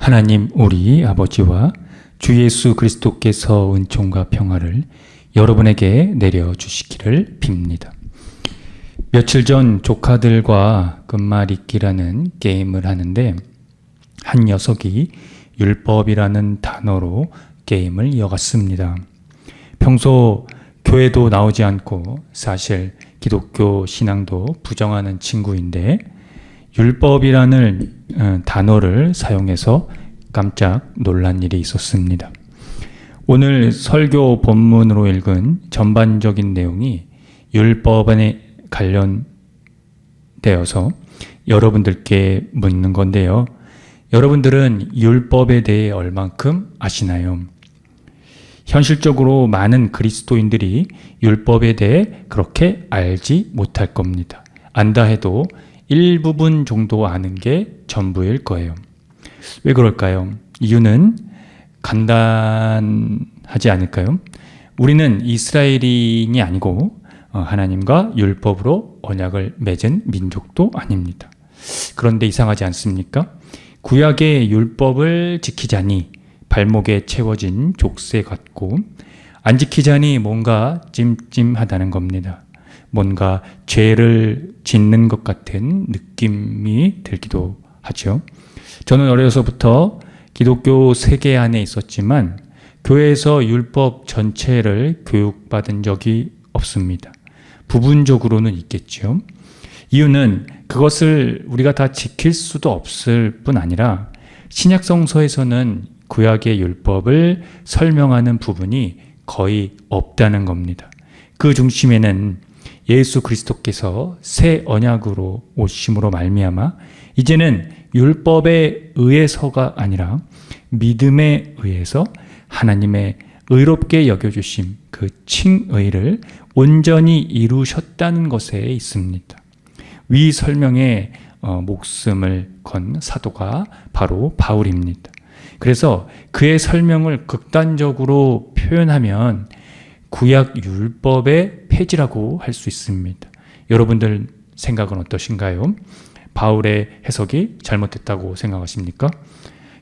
하나님 우리 아버지와 주 예수 그리스도께서 은총과 평화를 여러분에게 내려주시기를 빕니다. 며칠 전 조카들과 끝말잇기라는 게임을 하는데 한 녀석이 율법이라는 단어로 게임을 이어갔습니다. 평소 교회도 나오지 않고 사실 기독교 신앙도 부정하는 친구인데 율법이라는 단어를 사용해서 깜짝 놀란 일이 있었습니다. 오늘 설교 본문으로 읽은 전반적인 내용이 율법에 관련되어서 여러분들께 묻는 건데요. 여러분들은 율법에 대해 얼만큼 아시나요? 현실적으로 많은 그리스도인들이 율법에 대해 그렇게 알지 못할 겁니다. 안다 해도 일부분 정도 아는 게 전부일 거예요. 왜 그럴까요? 이유는 간단하지 않을까요? 우리는 이스라엘인이 아니고 하나님과 율법으로 언약을 맺은 민족도 아닙니다. 그런데 이상하지 않습니까? 구약의 율법을 지키자니 발목에 채워진 족쇄 같고 안 지키자니 뭔가 찜찜하다는 겁니다. 뭔가 죄를 짓는 것 같은 느낌이 들기도 하죠. 저는 어려서부터 기독교 세계 안에 있었지만 교회에서 율법 전체를 교육받은 적이 없습니다. 부분적으로는 있겠죠. 이유는 그것을 우리가 다 지킬 수도 없을 뿐 아니라 신약성서에서는 구약의 율법을 설명하는 부분이 거의 없다는 겁니다. 그 중심에는 예수 그리스도께서 새 언약으로 오심으로 말미암아 이제는 율법에 의해서가 아니라 믿음에 의해서 하나님의 의롭게 여겨주심 그 칭의를 온전히 이루셨다는 것에 있습니다. 위 설명에 목숨을 건 사도가 바로 바울입니다. 그래서 그의 설명을 극단적으로 표현하면 구약 율법의 폐지라고 할 수 있습니다. 여러분들 생각은 어떠신가요? 바울의 해석이 잘못됐다고 생각하십니까?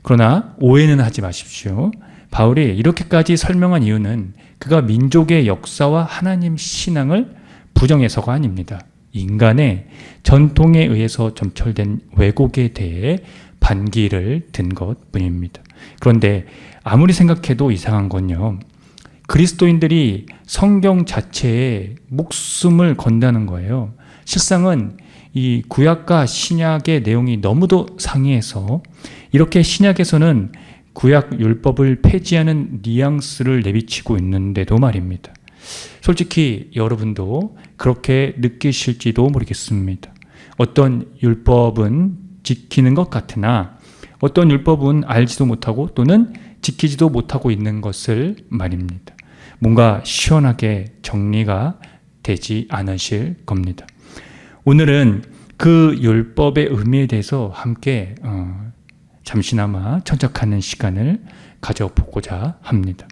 그러나 오해는 하지 마십시오. 바울이 이렇게까지 설명한 이유는 그가 민족의 역사와 하나님 신앙을 부정해서가 아닙니다. 인간의 전통에 의해서 점철된 왜곡에 대해 반기를 든 것뿐입니다. 그런데 아무리 생각해도 이상한 건요. 그리스도인들이 성경 자체에 목숨을 건다는 거예요. 실상은 이 구약과 신약의 내용이 너무도 상이해서 이렇게 신약에서는 구약 율법을 폐지하는 뉘앙스를 내비치고 있는데도 말입니다. 솔직히 여러분도 그렇게 느끼실지도 모르겠습니다. 어떤 율법은 지키는 것 같으나 어떤 율법은 알지도 못하고 또는 지키지도 못하고 있는 것을 말입니다. 뭔가 시원하게 정리가 되지 않으실 겁니다. 오늘은 그 율법의 의미에 대해서 함께 잠시나마 천착하는 시간을 가져보고자 합니다.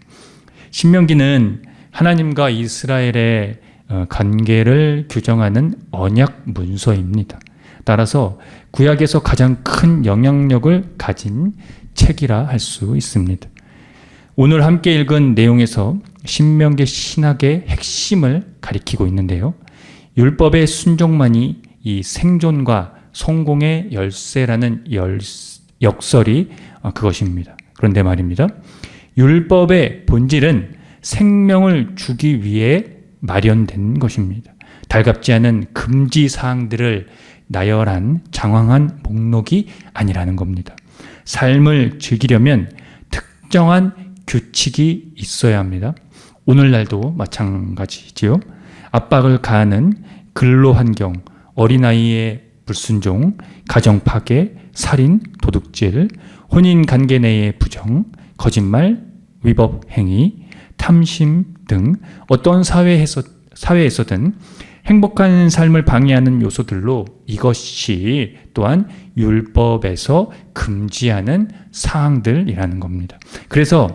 신명기는 하나님과 이스라엘의 관계를 규정하는 언약 문서입니다. 따라서 구약에서 가장 큰 영향력을 가진 책이라 할 수 있습니다. 오늘 함께 읽은 내용에서 신명기 신학의 핵심을 가리키고 있는데요. 율법의 순종만이 이 생존과 성공의 열쇠라는 역설이 그것입니다. 그런데 말입니다. 율법의 본질은 생명을 주기 위해 마련된 것입니다. 달갑지 않은 금지 사항들을 나열한 장황한 목록이 아니라는 겁니다. 삶을 즐기려면 특정한 규칙이 있어야 합니다. 오늘날도 마찬가지지요. 압박을 가하는 근로환경, 어린아이의 불순종, 가정파괴, 살인, 도둑질, 혼인관계 내의 부정, 거짓말, 위법행위, 탐심 등 어떤 사회에서든 행복한 삶을 방해하는 요소들로 이것이 또한 율법에서 금지하는 사항들이라는 겁니다. 그래서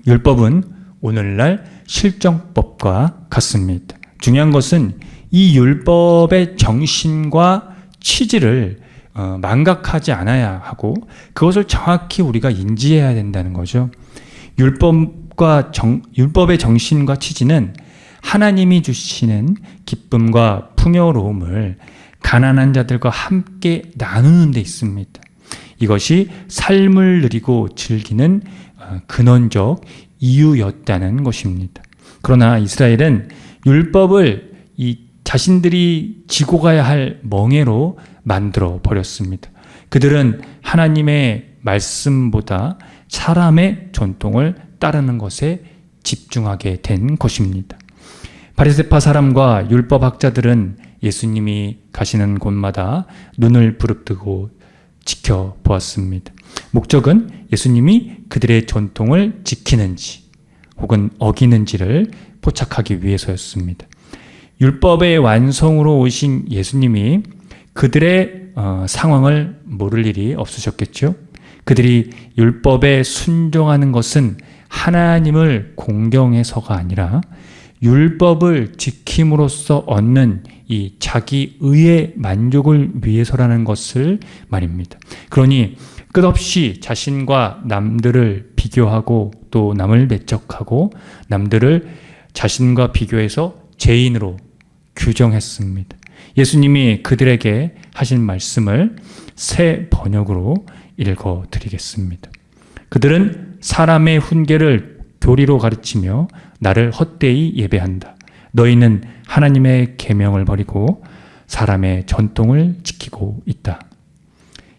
율법은 오늘날 실정법과 같습니다. 중요한 것은 이 율법의 정신과 취지를 망각하지 않아야 하고 그것을 정확히 우리가 인지해야 된다는 거죠. 율법의 정신과 취지는 하나님이 주시는 기쁨과 풍요로움을 가난한 자들과 함께 나누는 데 있습니다. 이것이 삶을 누리고 즐기는 근원적 이유였다는 것입니다. 그러나 이스라엘은 율법을 자신들이 지고 가야 할 멍에로 만들어 버렸습니다. 그들은 하나님의 말씀보다 사람의 전통을 따르는 것에 집중하게 된 것입니다. 바리새파 사람과 율법학자들은 예수님이 가시는 곳마다 눈을 부릅뜨고 지켜보았습니다. 목적은 예수님이 그들의 전통을 지키는지 혹은 어기는지를 포착하기 위해서였습니다. 율법의 완성으로 오신 예수님이 그들의 상황을 모를 일이 없으셨겠죠. 그들이 율법에 순종하는 것은 하나님을 공경해서가 아니라 율법을 지킴으로써 얻는 이 자기 의의 만족을 위해서라는 것을 말입니다. 그러니 끝없이 자신과 남들을 비교하고 또 남을 배척하고 남들을 자신과 비교해서 죄인으로 규정했습니다. 예수님이 그들에게 하신 말씀을 새 번역으로 읽어 드리겠습니다. 그들은 사람의 훈계를 교리로 가르치며 나를 헛되이 예배한다. 너희는 하나님의 계명을 버리고 사람의 전통을 지키고 있다.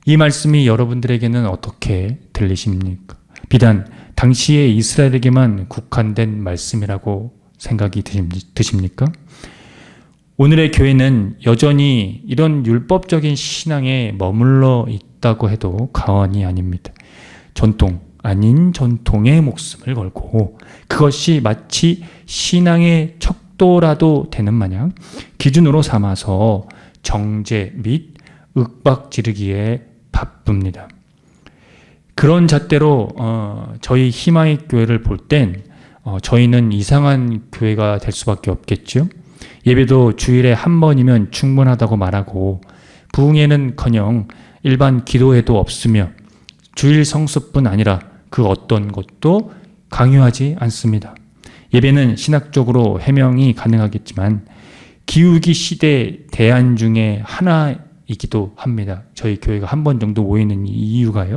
이 말씀이 여러분들에게는 어떻게 들리십니까? 비단 당시의 이스라엘에게만 국한된 말씀이라고 생각이 드십니까? 오늘의 교회는 여전히 이런 율법적인 신앙에 머물러 있다고 해도 과언이 아닙니다. 전통 아닌 전통에 목숨을 걸고 그것이 마치 신앙의 척도라도 되는 마냥 기준으로 삼아서 정죄 및 윽박 지르기에 바쁩니다. 그런 잣대로 저희 희망의 교회를 볼 땐 저희는 이상한 교회가 될 수밖에 없겠죠. 예배도 주일에 한 번이면 충분하다고 말하고 부흥회는커녕 일반 기도회도 없으며 주일 성수뿐 아니라 그 어떤 것도 강요하지 않습니다. 예배는 신학적으로 해명이 가능하겠지만 기우기 시대 대안 중에 하나이기도 합니다. 저희 교회가 한 번 정도 모이는 이유가요.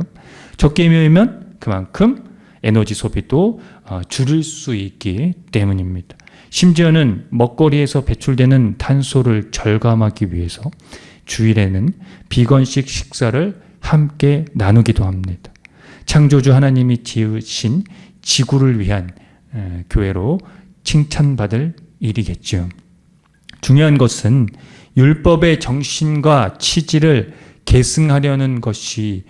적게 모이면 그만큼 에너지 소비도 줄일 수 있기 때문입니다. 심지어는 먹거리에서 배출되는 탄소를 절감하기 위해서 주일에는 비건식 식사를 함께 나누기도 합니다. 창조주 하나님이 지으신 지구를 위한 교회로 칭찬받을 일이겠죠. 중요한 것은 율법의 정신과 취지를 계승하려는 것이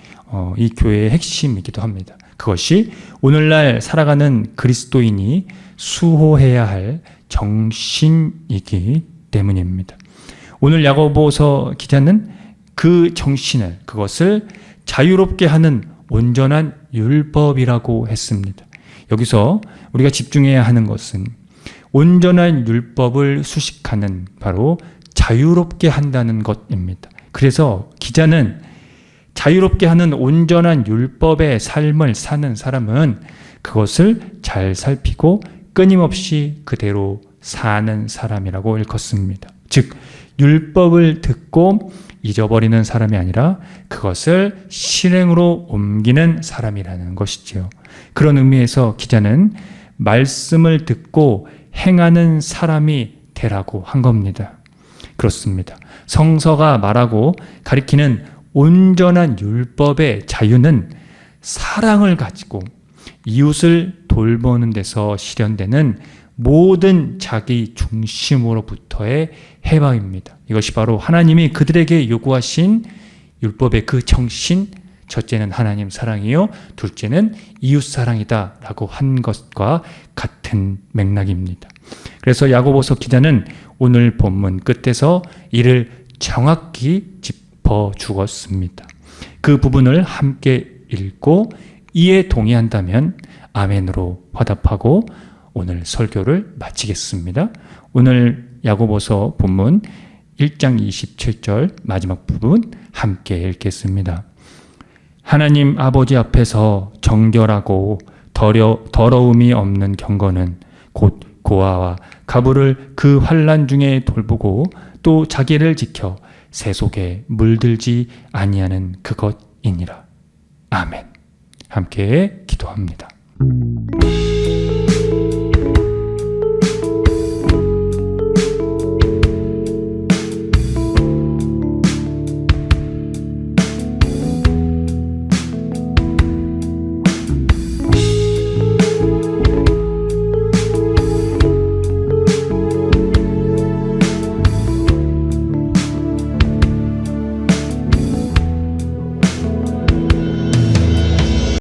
이 교회의 핵심이기도 합니다. 그것이 오늘날 살아가는 그리스도인이 수호해야 할 정신이기 때문입니다. 오늘 야고보서 기자는 그 정신을, 그것을 자유롭게 하는 온전한 율법이라고 했습니다. 여기서 우리가 집중해야 하는 것은 온전한 율법을 수식하는 바로 자유롭게 한다는 것입니다. 그래서 기자는 자유롭게 하는 온전한 율법의 삶을 사는 사람은 그것을 잘 살피고 끊임없이 그대로 사는 사람이라고 일컫습니다. 즉, 율법을 듣고 잊어버리는 사람이 아니라 그것을 실행으로 옮기는 사람이라는 것이지요. 그런 의미에서 기자는 말씀을 듣고 행하는 사람이 되라고 한 겁니다. 그렇습니다. 성서가 말하고 가리키는 온전한 율법의 자유는 사랑을 가지고 이웃을 돌보는 데서 실현되는 모든 자기 중심으로부터의 해방입니다. 이것이 바로 하나님이 그들에게 요구하신 율법의 그 정신, 첫째는 하나님 사랑이요, 둘째는 이웃 사랑이다 라고 한 것과 같은 맥락입니다. 그래서 야고보서 기자는 오늘 본문 끝에서 이를 정확히 짚어 주었습니다. 그 부분을 함께 읽고 이에 동의한다면 아멘으로 화답하고 오늘 설교를 마치겠습니다. 오늘 야고보서 본문 1장 27절 마지막 부분 함께 읽겠습니다. 하나님 아버지 앞에서 정결하고 더러움이 없는 경건은 곧 고아와 가부를 그 환난 중에 돌보고 또 자기를 지켜 새 속에 물들지 아니하는 그것이니라. 아멘. 함께 기도합니다.